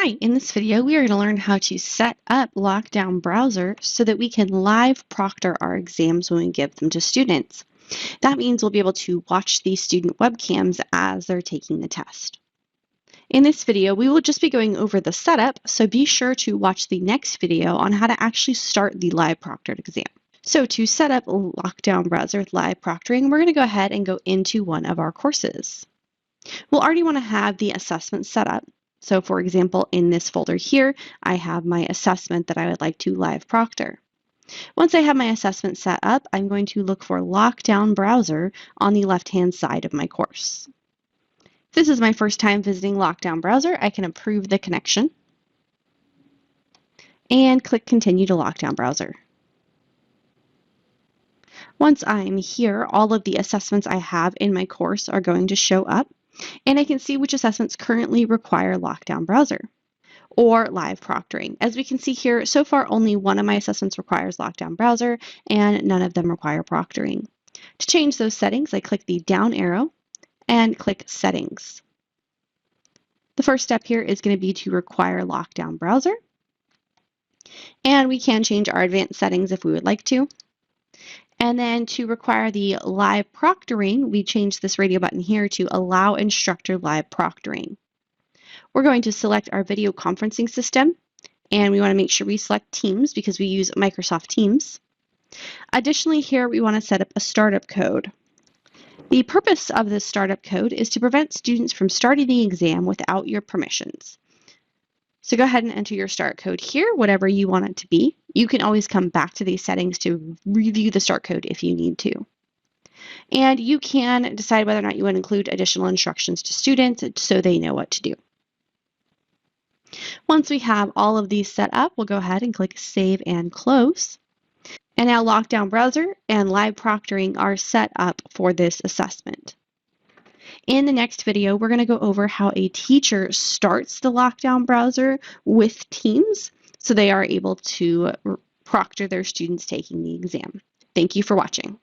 Hi, in this video we are going to learn how to set up LockDown browser so that we can live proctor our exams when we give them to students. That means we'll be able to watch the student webcams as they're taking the test. In this video we will just be going over the setup, so be sure to watch the next video on how to actually start the live proctored exam. So to set up LockDown browser with live proctoring, we're going to go ahead and go into one of our courses. We'll already want to have the assessment set up. So for example, in this folder here, I have my assessment that I would like to live proctor. Once I have my assessment set up, I'm going to look for LockDown browser on the left-hand side of my course. If this is my first time visiting LockDown browser, I can approve the connection and click Continue to LockDown browser. Once I'm here, all of the assessments I have in my course are going to show up, and I can see which assessments currently require LockDown browser or live proctoring. As we can see here, so far only one of my assessments requires LockDown browser and none of them require proctoring. To change those settings, I click the down arrow and click Settings. The first step here is going to be to require LockDown browser, and we can change our advanced settings if we would like to. And then to require the live proctoring, we change this radio button here to allow instructor live proctoring. We're going to select our video conferencing system, and we want to make sure we select Teams because we use Microsoft Teams. Additionally, here we want to set up a startup code. The purpose of this startup code is to prevent students from starting the exam without your permissions. So go ahead and enter your start code here, whatever you want it to be. You can always come back to these settings to review the start code if you need to. And you can decide whether or not you want to include additional instructions to students so they know what to do. Once we have all of these set up, we'll go ahead and click Save and Close. And now LockDown browser and live proctoring are set up for this assessment. In the next video, we're going to go over how a teacher starts the LockDown browser with Teams so they are able to proctor their students taking the exam. Thank you for watching.